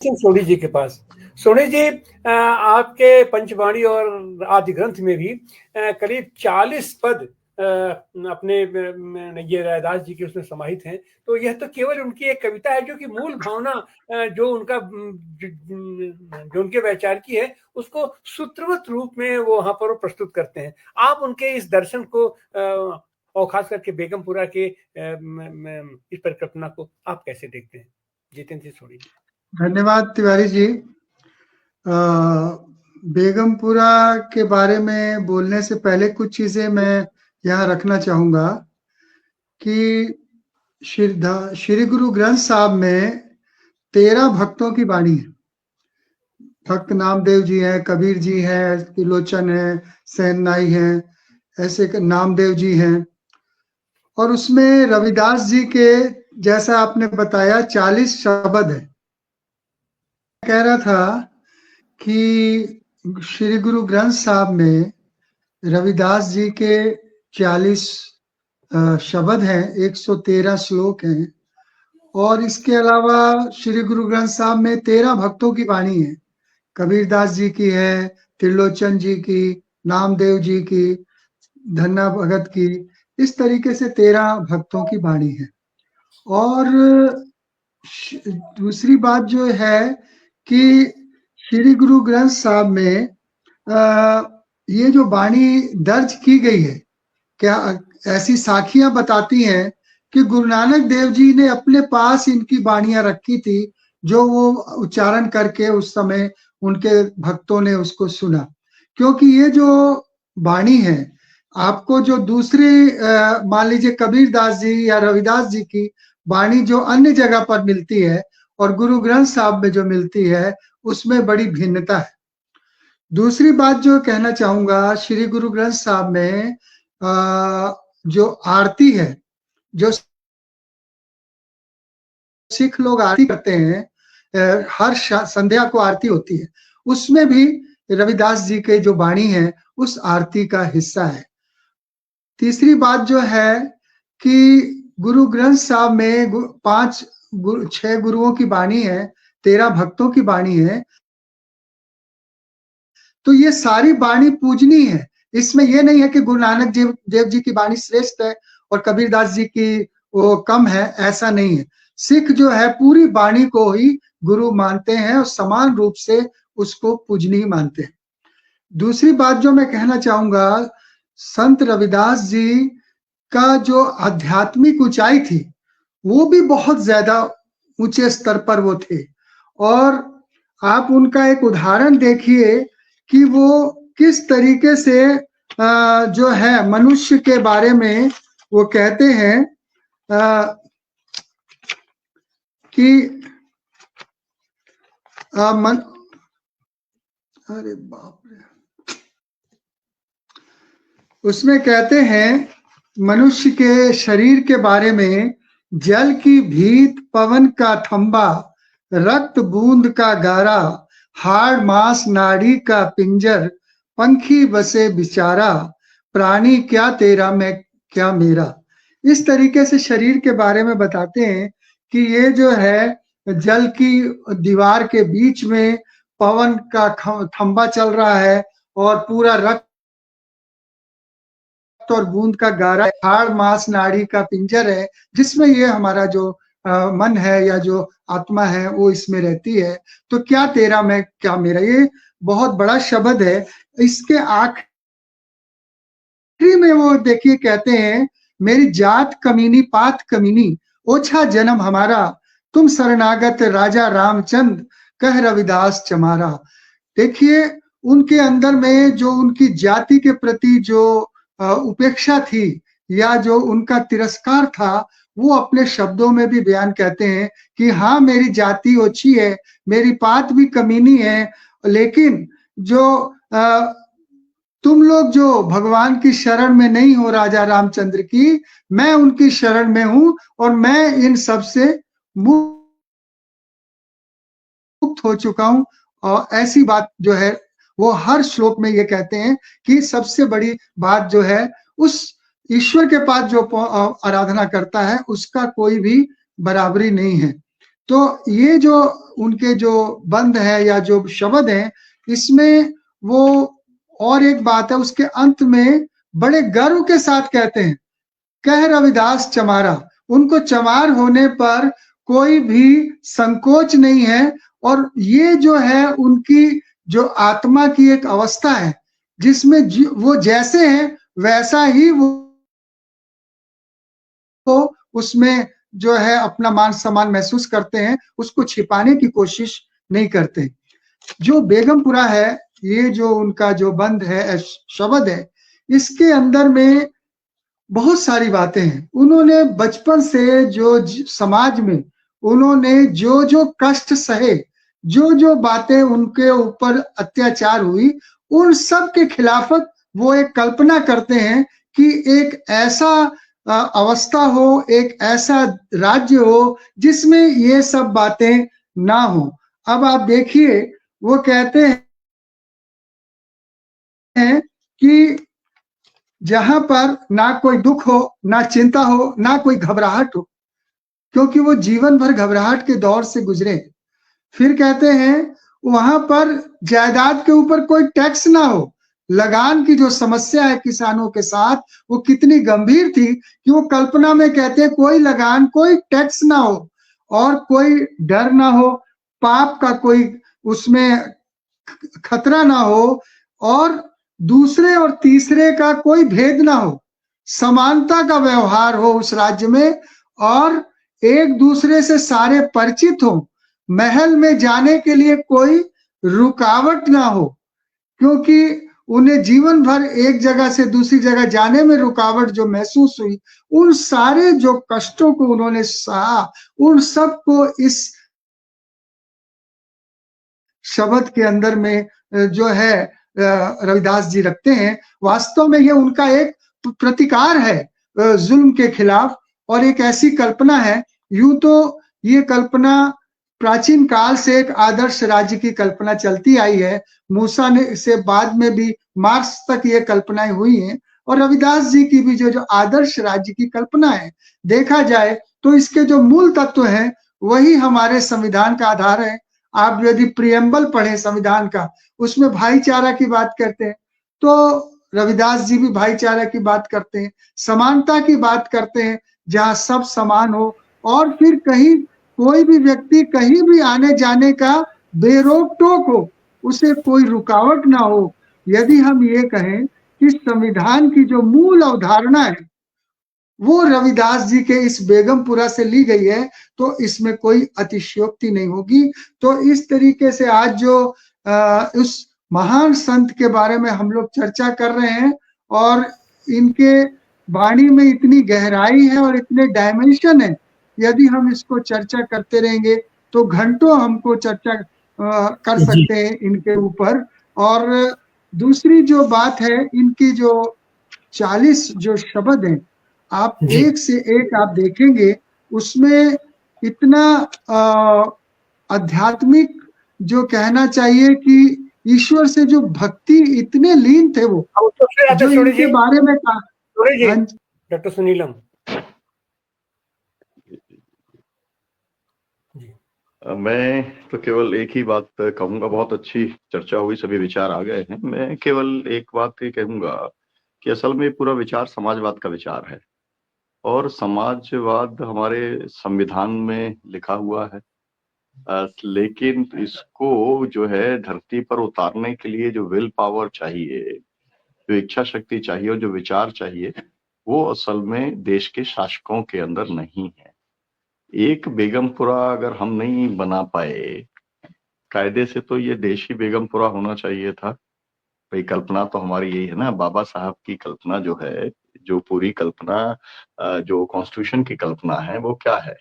सोनी जी के पास। सोनी जी, आपके पंचवाणी और आदि ग्रंथ में भी करीब 40 पद अपने ये रैदास जी के उसमें समाहित हैं। तो यह तो केवल उनकी एक कविता है जो कि मूल भावना जो उनका जो उनके वैचारिकी है उसको सूत्रवत रूप में वो वहां पर प्रस्तुत करते हैं। आप उनके इस दर्शन को और खास करके बेगमपुरा के इस परिकल्पना को आप कैसे देखते हैं? जितेंद्र जी सोनी जी। धन्यवाद तिवारी जी। बेगमपुरा के बारे में बोलने से पहले कुछ चीजें मैं यहाँ रखना चाहूंगा कि श्री गुरु ग्रंथ साहब में 13 भक्तों की वाणी है। भक्त नामदेव जी हैं, कबीर जी हैं, त्रिलोचन है, सेननाई है, ऐसे नामदेव जी हैं। और उसमें रविदास जी के जैसा आपने बताया 40 शब्द है। कह रहा था कि श्री गुरु ग्रंथ साहब में रविदास जी के 40 शब्द हैं, 113 श्लोक हैं। और इसके अलावा श्री गुरु ग्रंथ साहब में 13 भक्तों की वाणी है। कबीरदास जी की है, त्रिलोचन जी की, नामदेव जी की, धन्ना भगत की, इस तरीके से 13 भक्तों की वाणी है। और दूसरी बात जो है कि श्री गुरु ग्रंथ साहब में ये जो वाणी दर्ज की गई है, क्या ऐसी साखियां बताती हैं कि गुरु नानक देव जी ने अपने पास इनकी वाणियां रखी थी, जो वो उच्चारण करके उस समय उनके भक्तों ने उसको सुना। क्योंकि ये जो वाणी है, आपको जो दूसरी मान लीजिए कबीरदास जी या रविदास जी की वाणी जो अन्य जगह पर मिलती है और गुरु ग्रंथ साहब में जो मिलती है, उसमें बड़ी भिन्नता है। दूसरी बात जो कहना चाहूंगा, श्री गुरु ग्रंथ साहब में जो आरती है, जो सिख लोग आरती करते हैं, हर संध्या को आरती होती है, उसमें भी रविदास जी के जो वाणी है उस आरती का हिस्सा है। तीसरी बात जो है कि गुरु ग्रंथ साहब में 6 गुरुओं की वाणी है, 13 भक्तों की वाणी है। तो ये सारी वाणी पूजनीय है। इसमें ये नहीं है कि गुरु नानक देव जी की वाणी श्रेष्ठ है और कबीरदास जी की वो कम है, ऐसा नहीं है। सिख जो है पूरी वाणी को ही गुरु मानते हैं और समान रूप से उसको पूजनीय मानते हैं। दूसरी बात जो मैं कहना चाहूंगा, संत रविदास जी का जो आध्यात्मिक ऊंचाई थी वो भी बहुत ज्यादा ऊंचे स्तर पर वो थे। और आप उनका एक उदाहरण देखिए कि वो किस तरीके से जो है मनुष्य के बारे में वो कहते हैं कि अरे बाप रे, उसमें कहते हैं मनुष्य के शरीर के बारे में, जल की भीत पवन का थंबा, रक्त बूंद का गारा, हाड़ मांस नाड़ी का पिंजर, पंखी बसे बिचारा, प्राणी क्या तेरा मैं क्या मेरा। इस तरीके से शरीर के बारे में बताते हैं कि ये जो है जल की दीवार के बीच में पवन का थंबा चल रहा है और पूरा रक्त और बूंद का गारा, हाड़ मांस नाड़ी का पिंजर है, जिसमें ये हमारा जो मन है या जो आत्मा है वो इसमें रहती है। तो क्या तेरा मैं क्या मेरा, ये बहुत बड़ा शब्द है। इसके आखिरी में वो देखिए कहते हैं, मेरी जात कमीनी पात कमीनी, ओछा जन्म हमारा, तुम शरणागत राजा रामचंद्र, कह रविदास चमारा। देखिए उनके अंदर में जो उनकी जाति के प्रति जो उपेक्षा थी या जो उनका तिरस्कार था, वो अपने शब्दों में भी बयान कहते हैं कि हाँ मेरी जाति ओछी है, मेरी पात भी कमीनी है, लेकिन जो तुम लोग जो भगवान की शरण में नहीं हो राजा रामचंद्र की, मैं उनकी शरण में हूं और मैं इन सब से मुक्त हो चुका हूं। और ऐसी बात जो है वो हर श्लोक में ये कहते हैं कि सबसे बड़ी बात जो है, उस ईश्वर के पास जो आराधना करता है उसका कोई भी बराबरी नहीं है। तो ये जो उनके जो बंद है या जो शब्द है, इसमें वो और एक बात है, उसके अंत में बड़े गर्व के साथ कहते हैं, कह रविदास चमारा। उनको चमार होने पर कोई भी संकोच नहीं है, और ये जो है उनकी जो आत्मा की एक अवस्था है, जिसमें वो जैसे हैं वैसा ही वो उसमें जो है अपना मान सम्मान महसूस करते हैं, उसको छिपाने की कोशिश नहीं करते। जो बेगमपुरा है, ये जो उनका जो बंद है, शब्द है, इसके अंदर में बहुत सारी बातें हैं। उन्होंने बचपन से जो समाज में उन्होंने जो जो कष्ट सहे, जो जो बातें उनके ऊपर अत्याचार हुई, उन सब के खिलाफत वो एक कल्पना करते हैं कि एक ऐसा अवस्था हो, एक ऐसा राज्य हो जिसमें ये सब बातें ना हो। अब आप देखिए, वो कहते हैं कि जहां पर ना कोई दुख हो, ना चिंता हो, ना कोई घबराहट हो, क्योंकि वो जीवन भर घबराहट के दौर से गुजरे। फिर कहते हैं वहां पर जायदाद के ऊपर कोई टैक्स ना हो। लगान की जो समस्या है किसानों के साथ, वो कितनी गंभीर थी कि वो कल्पना में कहते हैं कोई लगान, कोई टैक्स ना हो, और कोई डर ना हो, पाप का कोई उसमें खतरा ना हो, और दूसरे और तीसरे का कोई भेद ना हो, समानता का व्यवहार हो उस राज्य में, और एक दूसरे से सारे परिचित हो, महल में जाने के लिए कोई रुकावट ना हो, क्योंकि उन्हें जीवन भर एक जगह से दूसरी जगह जाने में रुकावट जो महसूस हुई, उन सारे जो कष्टों को उन्होंने सहा, उन सब को इस शब्द के अंदर में जो है रविदास जी रखते हैं। वास्तव में ये उनका एक प्रतिकार है जुल्म के खिलाफ, और एक ऐसी कल्पना है। यूं तो ये कल्पना प्राचीन काल से एक आदर्श राज्य की कल्पना चलती आई है। मूसा ने से बाद में भी मार्क्स तक ये कल्पनाएं हुई हैं, और रविदास जी की भी जो आदर्श राज्य की कल्पना है, देखा जाए तो इसके जो मूल तत्व हैं वही हमारे संविधान का आधार है। आप यदि प्रियम्बल पढ़े संविधान का, उसमें भाईचारा की बात करते हैं, तो रविदास जी भी भाईचारा की बात करते हैं, समानता की बात करते हैं, जहां सब समान हो, और फिर कहीं कोई भी व्यक्ति कहीं भी आने जाने का बेरोक टोक हो, उसे कोई रुकावट ना हो। यदि हम ये कहें कि संविधान की जो मूल अवधारणा है वो रविदास जी के इस बेगमपुरा से ली गई है, तो इसमें कोई अतिशयोक्ति नहीं होगी। तो इस तरीके से आज जो उस महान संत के बारे में हम लोग चर्चा कर रहे हैं, और इनके वाणी में इतनी गहराई है और इतने डायमेंशन है, यदि हम इसको चर्चा करते रहेंगे तो घंटों हमको चर्चा कर सकते हैं इनके ऊपर। और दूसरी जो बात है, इनकी जो 40 जो शब्द हैं, आप एक से एक आप देखेंगे, उसमें इतना आध्यात्मिक जो कहना चाहिए कि ईश्वर से जो भक्ति इतने लीन थे वो, जो इनके बारे में कहा। डॉक्टर सुनीलम, मैं तो केवल एक ही बात कहूंगा। बहुत अच्छी चर्चा हुई, सभी विचार आ गए हैं। मैं केवल एक बात ये कहूंगा कि असल में पूरा विचार समाजवाद का विचार है, और समाजवाद हमारे संविधान में लिखा हुआ है। लेकिन इसको जो है धरती पर उतारने के लिए जो विल पावर चाहिए, जो इच्छा शक्ति चाहिए, और जो विचार चाहिए, वो असल में देश के शासकों के अंदर नहीं है। एक बेगमपुरा अगर हम नहीं बना पाए कायदे से, तो ये देश ही बेगमपुरा होना चाहिए था। भाई कल्पना तो हमारी यही है ना, बाबा साहब की कल्पना जो है, जो पूरी कल्पना जो कॉन्स्टिट्यूशन की कल्पना है, वो क्या है?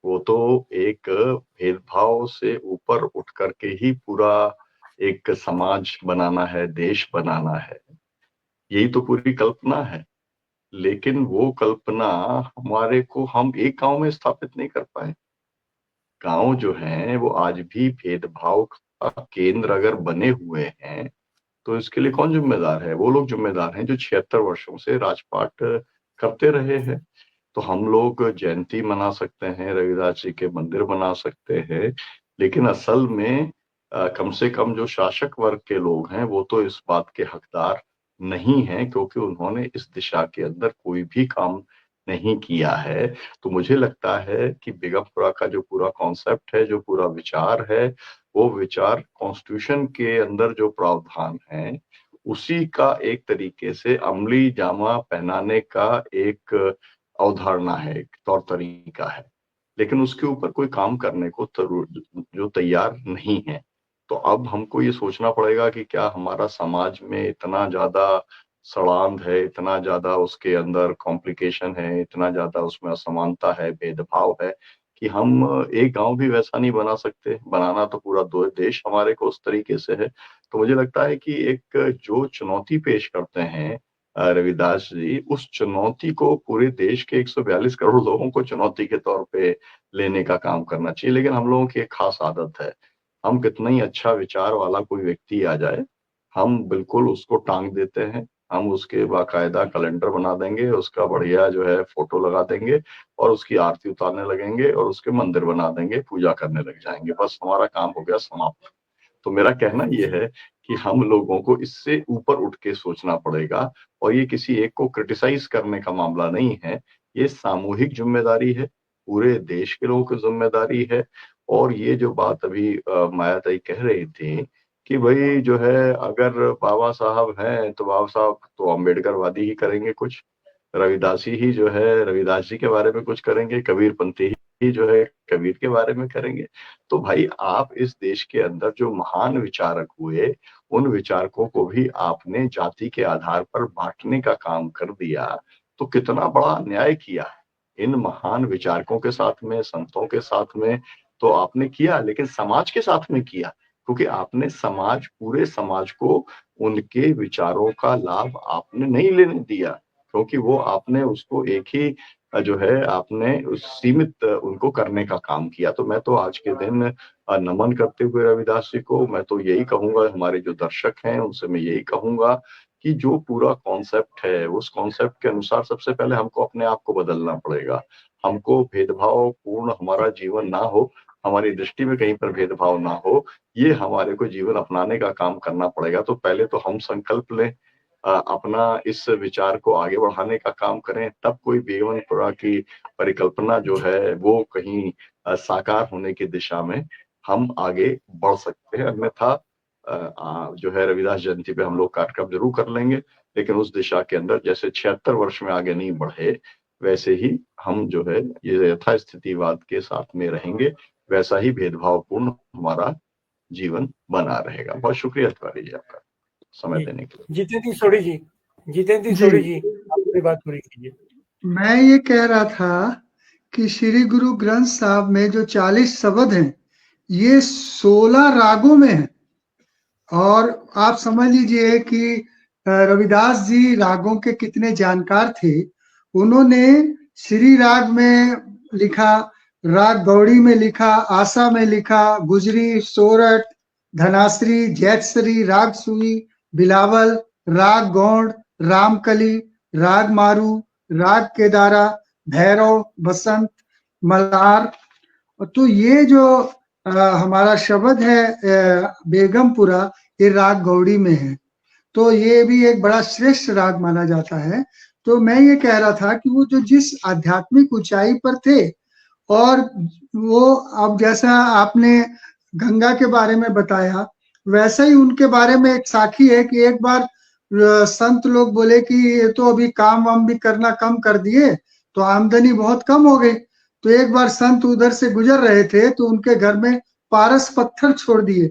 वो तो एक भेदभाव से ऊपर उठ करके ही पूरा एक समाज बनाना है, देश बनाना है, यही तो पूरी कल्पना है। लेकिन वो कल्पना हमारे को हम एक गांव में स्थापित नहीं कर पाए। गांव जो है वो आज भी भेदभाव का केंद्र अगर बने हुए हैं, तो इसके लिए कौन जिम्मेदार है? वो लोग जिम्मेदार हैं जो 76 वर्षों से राजपाट करते रहे हैं। तो हम लोग जयंती मना सकते हैं, रविदास जी के मंदिर बना सकते हैं, लेकिन असल में कम से कम जो शासक वर्ग के लोग हैं वो तो इस बात के हकदार नहीं हैं, क्योंकि उन्होंने इस दिशा के अंदर कोई भी काम नहीं किया है। तो मुझे लगता है कि बेगमपुरा का जो पूरा कॉन्सेप्ट है, जो पूरा विचार है, वो विचार कॉन्स्टिट्यूशन के अंदर जो प्रावधान है उसी का एक तरीके से अमली जामा पहनाने का एक अवधारणा है, एक तौर तरीका है, लेकिन उसके ऊपर कोई काम करने को जो तैयार नहीं है। तो अब हमको ये सोचना पड़ेगा कि क्या हमारा समाज में इतना ज्यादा सड़ांध है, इतना ज्यादा उसके अंदर कॉम्प्लिकेशन है, इतना ज्यादा उसमें असमानता है, भेदभाव है, कि हम एक गांव भी वैसा नहीं बना सकते। बनाना तो पूरा दो देश हमारे को उस तरीके से है। तो मुझे लगता है कि एक जो चुनौती पेश करते हैं रविदास जी, उस चुनौती को पूरे देश के 142 करोड़ लोगों को चुनौती के तौर पे लेने का काम करना चाहिए। लेकिन हम लोगों की एक खास आदत है, हम कितना ही अच्छा विचार वाला कोई व्यक्ति आ जाए, हम बिल्कुल उसको टांग देते हैं। हम उसके बाकायदा कैलेंडर बना देंगे, उसका बढ़िया जो है फोटो लगा देंगे और उसकी आरती उतारने लगेंगे और उसके मंदिर बना देंगे, पूजा करने लग जाएंगे, बस हमारा काम हो गया समाप्त। तो मेरा कहना यह है कि हम लोगों को इससे ऊपर उठ के सोचना पड़ेगा, और ये किसी एक को क्रिटिसाइज करने का मामला नहीं है, ये सामूहिक जिम्मेदारी है, पूरे देश के लोगों की जिम्मेदारी है। और ये जो बात अभी मायाताई कह रही थी कि भाई जो है अगर बाबा साहब हैं तो बाबा साहब तो अम्बेडकरवादी ही करेंगे, कुछ रविदासी ही जो है रविदास जी के बारे में कुछ करेंगे, कबीर पंथी ही जो है कबीर के बारे में करेंगे। तो भाई आप इस देश के अंदर जो महान विचारक हुए, उन विचारकों को भी आपने जाति के आधार पर बांटने का काम कर दिया, तो कितना बड़ा अन्याय किया है इन महान विचारकों के साथ में, संतों के साथ में तो आपने किया, लेकिन समाज के साथ में किया, क्योंकि आपने पूरे समाज को उनके विचारों का लाभ आपने नहीं लेने दिया, क्योंकि वो आपने उसको एक ही जो है आपने उस सीमित उनको करने का काम किया। तो मैं तो आज के दिन नमन करते हुए रविदास जी को मैं तो यही कहूंगा, हमारे जो दर्शक हैं उनसे मैं यही कहूंगा कि जो पूरा कॉन्सेप्ट है उस कॉन्सेप्ट के अनुसार सबसे पहले हमको अपने आप को बदलना पड़ेगा। हमको भेदभाव पूर्ण हमारा जीवन ना हो, हमारी दृष्टि में कहीं पर भेदभाव ना हो, ये हमारे को जीवन अपनाने का काम करना पड़ेगा। तो पहले तो हम संकल्प लें, अपना इस विचार को आगे बढ़ाने का काम करें, तब कोई बेगमपुरा की परिकल्पना जो है वो कहीं साकार होने की दिशा में हम आगे बढ़ सकते हैं। अन्यथा जो है रविदास जयंती पे हम लोग कार्यक्रम जरूर कर लेंगे, लेकिन उस दिशा के अंदर जैसे 76 वर्ष में आगे नहीं बढ़े, वैसे ही हम जो है ये यथास्थितिवाद के साथ में रहेंगे, वैसा ही भेदभावपूर्ण हमारा जीवन बना रहेगा। बहुत शुक्रिया तिवारी जी आपका समय देने के लिए। जितेंद्र सोढ़ी जी, जितेंद्र सोढ़ी जी अपनी बात पूरी कीजिए। मैं ये कह रहा था कि श्री गुरु ग्रंथ साहब में जो 40 शब्द हैं ये 16 रागों में है, और आप समझ लीजिए कि रविदास जी रागों के कितने जानकार थे। उन्होंने श्री राग में लिखा, राग गौड़ी में लिखा, आशा में लिखा, गुजरी, सोरठ, धनाश्री, जैतश्री, राग सुई, बिलावल, राग गौड़, रामकली, राग मारू, राग केदारा, भैरव, बसंत, मल्हार। तो ये जो हमारा शब्द है बेगमपुरा, ये राग गौड़ी में है, तो ये भी एक बड़ा श्रेष्ठ राग माना जाता है। तो मैं ये कह रहा था कि वो जो जिस आध्यात्मिक ऊंचाई पर थे, और वो अब जैसा आपने गंगा के बारे में बताया, वैसा ही उनके बारे में एक साखी है कि एक बार संत लोग बोले कि ये तो अभी काम वाम भी करना कम कर दिए, तो आमदनी बहुत कम हो गई। तो एक बार संत उधर से गुजर रहे थे तो उनके घर में पारस पत्थर छोड़ दिए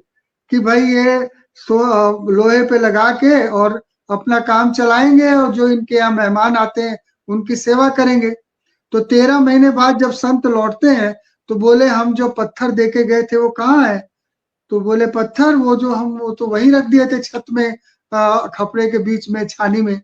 कि भाई ये लोहे पे लगा के और अपना काम चलाएंगे, और जो इनके यहाँ मेहमान आते हैं उनकी सेवा करेंगे। तो 13 महीने बाद जब संत लौटते हैं तो बोले हम जो पत्थर देके गए थे वो कहाँ है? तो बोले पत्थर वो तो वहीं रख दिए थे छत में, खपड़े के बीच में, छानी में।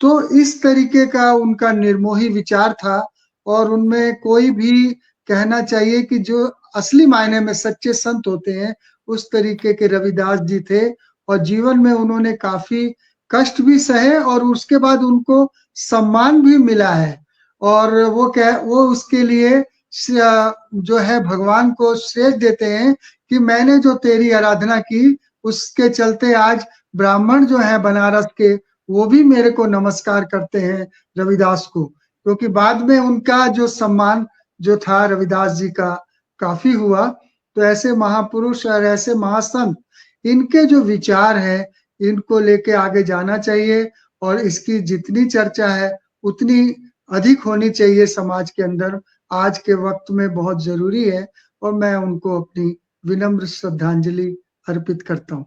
तो इस तरीके का उनका निर्मोही विचार था, और उनमें कोई भी कहना चाहिए कि जो असली मायने में सच्चे संत होते हैं उस तरीके के रविदास जी थे। और जीवन में उन्होंने काफी कष्ट भी सहे और उसके बाद उनको सम्मान भी मिला है। और वो उसके लिए जो है भगवान को श्रेय देते हैं कि मैंने जो तेरी आराधना की उसके चलते आज ब्राह्मण जो है बनारस के वो भी मेरे को नमस्कार करते हैं रविदास को, क्योंकि बाद में उनका जो सम्मान जो था रविदास जी का काफी हुआ। तो ऐसे महापुरुष और ऐसे महासंत, इनके जो विचार है इनको लेके आगे जाना चाहिए और इसकी जितनी चर्चा है उतनी अधिक होनी चाहिए समाज के अंदर, आज के वक्त में बहुत जरूरी है और मैं उनको अपनी विनम्र श्रद्धांजलि अर्पित करता हूँ।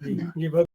जी बहुत